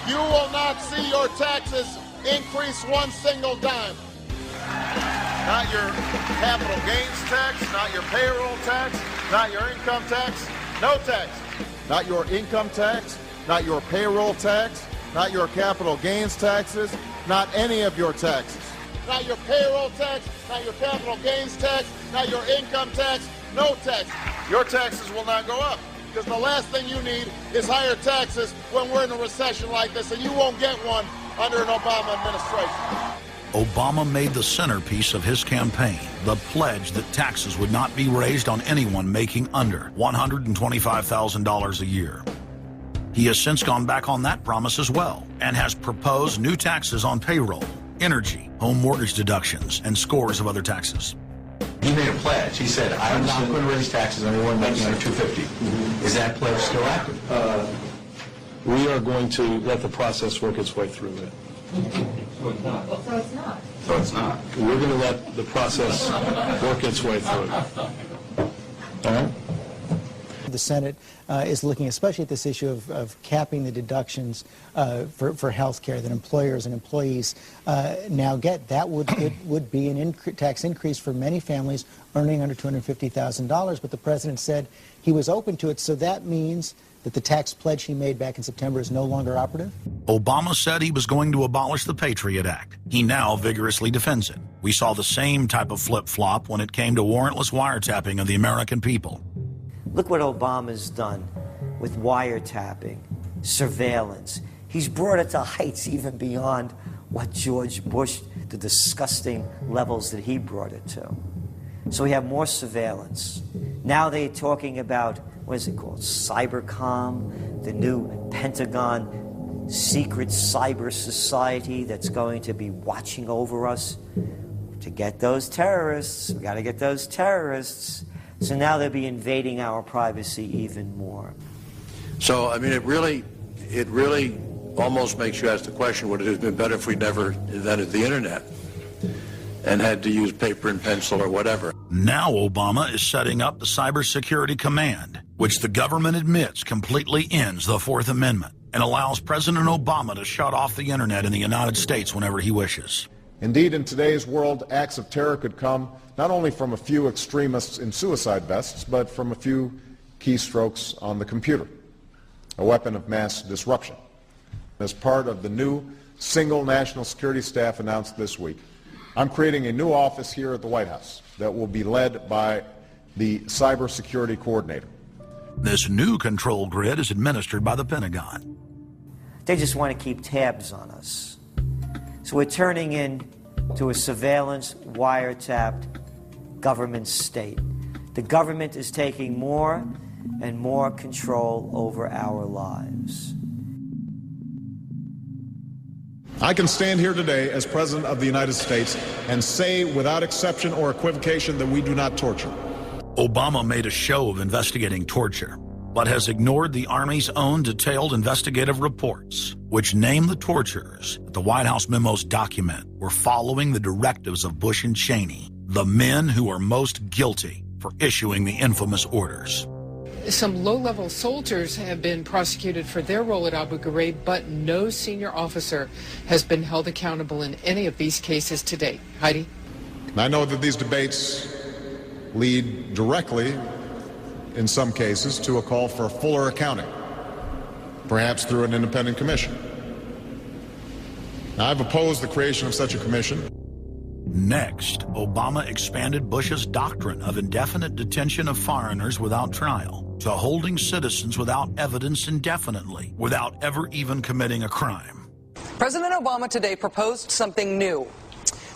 You will not see your taxes increase one single dime. Not your capital gains tax, not your payroll tax, not your income tax, no tax. Not your income tax, not your payroll tax, not your capital gains taxes, not any of your taxes. Not your payroll tax, not your capital gains tax, not your income tax, no tax. Your taxes will not go up. Because the last thing you need is higher taxes when we're in a recession like this, and you won't get one under an Obama administration. Obama made the centerpiece of his campaign the pledge that taxes would not be raised on anyone making under $125,000 a year. He has since gone back on that promise as well and has proposed new taxes on payroll, energy, home mortgage deductions, and scores of other taxes. He made a pledge. He said, I'm not going to raise taxes on anyone making under $250,000. Is that pledge still active? We are going to let the process work its way through it. So it's not. So it's not. So it's not. We're going to let the process work its way through it. All right? The Senate is looking especially at this issue of capping the deductions for health care that employers and employees now get. That would be an tax increase for many families earning under $250,000, but the president said he was open to it, so that means that the tax pledge he made back in September is no longer operative? Obama said he was going to abolish the Patriot Act. He now vigorously defends it. We saw the same type of flip-flop when it came to warrantless wiretapping of the American people. Look what Obama's done with wiretapping, surveillance. He's brought it to heights even beyond what George Bush, the disgusting levels that he brought it to. So we have more surveillance. Now they're talking about, what is it called, Cybercom, the new Pentagon secret cyber society that's going to be watching over us to get those terrorists. We got to get those terrorists. So now they'll be invading our privacy even more. So, I mean, it really almost makes you ask the question, would it have been better if we'd never invented the internet and had to use paper and pencil or whatever? Now Obama is setting up the Cybersecurity Command, which the government admits completely ends the Fourth Amendment and allows President Obama to shut off the internet in the United States whenever he wishes. Indeed, in today's world, acts of terror could come not only from a few extremists in suicide vests, but from a few keystrokes on the computer, a weapon of mass disruption. As part of the new single national security staff announced this week, I'm creating a new office here at the White House that will be led by the cybersecurity coordinator. This new control grid is administered by the Pentagon. They just want to keep tabs on us. So we're turning into a surveillance, wiretapped government state. The government is taking more and more control over our lives. I can stand here today as President of the United States and say without exception or equivocation that we do not torture. Obama made a show of investigating torture, but has ignored the Army's own detailed investigative reports, which name the torturers that the White House memos document were following the directives of Bush and Cheney, the men who are most guilty for issuing the infamous orders. Some low-level soldiers have been prosecuted for their role at Abu Ghraib, but no senior officer has been held accountable in any of these cases to date. Heidi? I know that these debates lead directly, in some cases, to a call for fuller accounting, perhaps through an independent commission. Now, I've opposed the creation of such a commission. Next, Obama expanded Bush's doctrine of indefinite detention of foreigners without trial to holding citizens without evidence indefinitely, without ever even committing a crime. President Obama today proposed something new,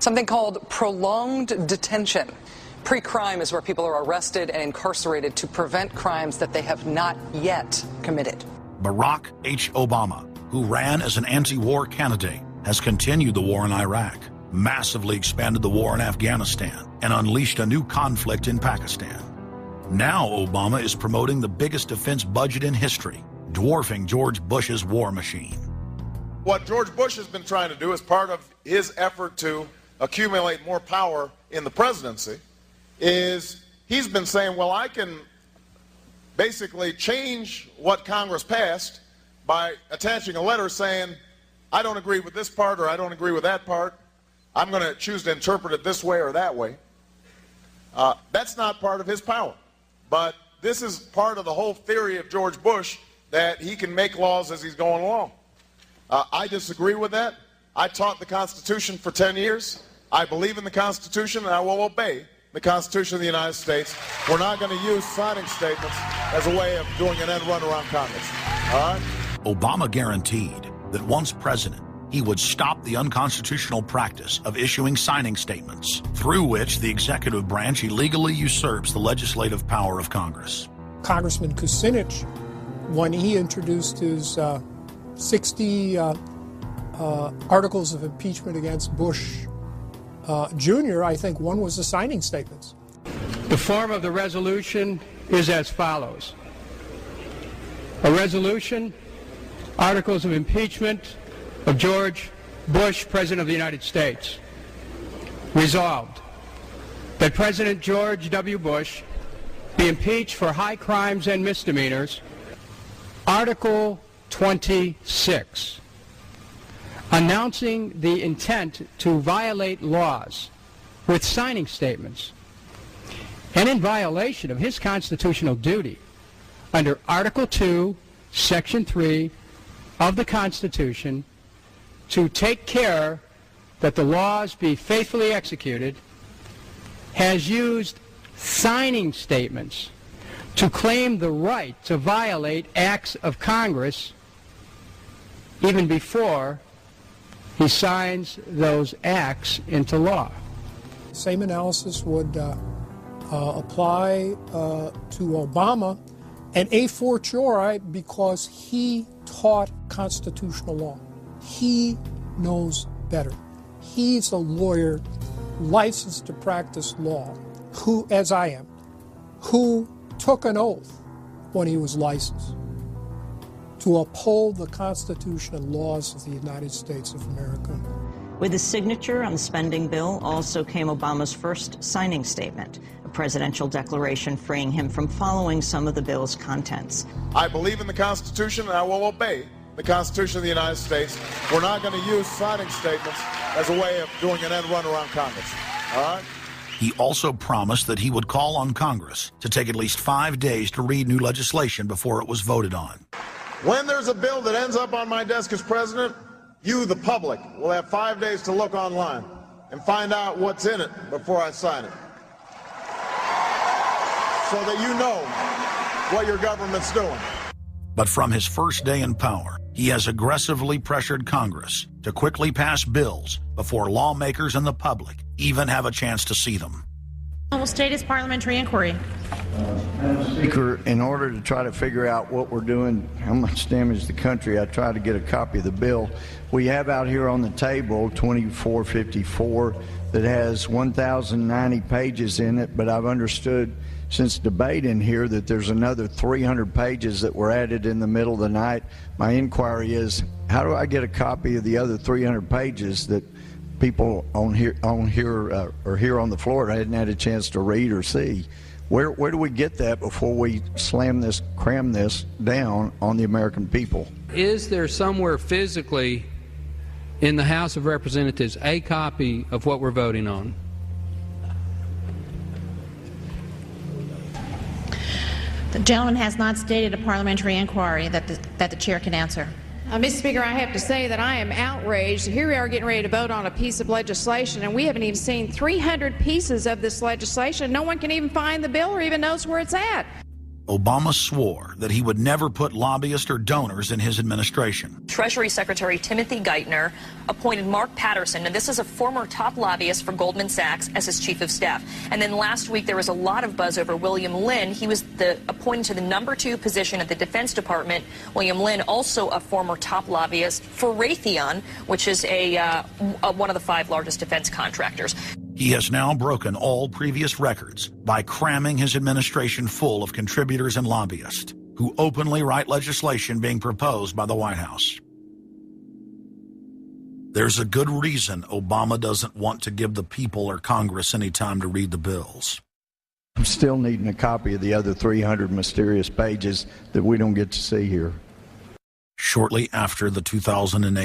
something called prolonged detention. Pre-crime is where people are arrested and incarcerated to prevent crimes that they have not yet committed. Barack H. Obama, who ran as an anti-war candidate, has continued the war in Iraq, massively expanded the war in Afghanistan, and unleashed a new conflict in Pakistan. Now Obama is promoting the biggest defense budget in history, dwarfing George Bush's war machine. What George Bush has been trying to do as part of his effort to accumulate more power in the presidency is he's been saying, well, I can basically change what Congress passed by attaching a letter saying, I don't agree with this part or I don't agree with that part. I'm going to choose to interpret it this way or that way. That's not part of his power. But this is part of the whole theory of George Bush, that he can make laws as he's going along. I disagree with that. I taught the Constitution for 10 years. I believe in the Constitution, and I will obey the Constitution of the United States. We're not going to use signing statements as a way of doing an end run around Congress. All right? Obama guaranteed that once president, he would stop the unconstitutional practice of issuing signing statements, through which the executive branch illegally usurps the legislative power of Congress. Congressman Kucinich, when he introduced his 60 articles of impeachment against Bush Jr., I think one was the signing statements. The form of the resolution is as follows. A resolution, articles of impeachment of George Bush, President of the United States. Resolved, that President George W. Bush be impeached for high crimes and misdemeanors. Article 26, announcing the intent to violate laws with signing statements, and in violation of his constitutional duty under Article 2, Section 3 of the Constitution, to take care that the laws be faithfully executed, has used signing statements to claim the right to violate acts of Congress even before he signs those acts into law. Same analysis would apply to Obama and a fortiori because he taught constitutional law. He knows better. He's a lawyer licensed to practice law, who, as I am, who took an oath when he was licensed to uphold the Constitution and laws of the United States of America. With his signature on the spending bill also came Obama's first signing statement, a presidential declaration freeing him from following some of the bill's contents. I believe in the Constitution, and I will obey the Constitution of the United States. We're not going to use signing statements as a way of doing an end run around Congress. All right? He also promised that he would call on Congress to take at least 5 days to read new legislation before it was voted on. When there's a bill that ends up on my desk as president, you, the public, will have 5 days to look online and find out what's in it before I sign it, so that you know what your government's doing. But from his first day in power, he has aggressively pressured Congress to quickly pass bills before lawmakers and the public even have a chance to see them. I will state his parliamentary inquiry. Madam Speaker, in order to try to figure out what we're doing, how much damage the country, I tried to get a copy of the bill. We have out here on the table 2454 that has 1,090 pages in it, but I've understood since debate in here that there's another 300 pages that were added in the middle of the night. My inquiry is, how do I get a copy of the other 300 pages that people on here or here on the floor hadn't had a chance to read or see? Where do we get that before we cram this down on the American people? Is there somewhere physically in the House of Representatives a copy of what we're voting on? The gentleman has not stated a parliamentary inquiry that the chair can answer. Mr. Speaker, I have to say that I am outraged. Here we are getting ready to vote on a piece of legislation, and we haven't even seen 300 pieces of this legislation. No one can even find the bill or even knows where it's at. Obama swore that he would never put lobbyists or donors in his administration. Treasury Secretary Timothy Geithner appointed Mark Patterson, and this is a former top lobbyist for Goldman Sachs, as his chief of staff. And then last week there was a lot of buzz over William Lynn. He was appointed to the #2 position at the Defense Department. William Lynn, also a former top lobbyist for Raytheon, which is one of the 5 largest defense contractors. He has now broken all previous records by cramming his administration full of contributors and lobbyists who openly write legislation being proposed by the White House. There's a good reason Obama doesn't want to give the people or Congress any time to read the bills. I'm still needing a copy of the other 300 mysterious pages that we don't get to see here. shortly after the 2008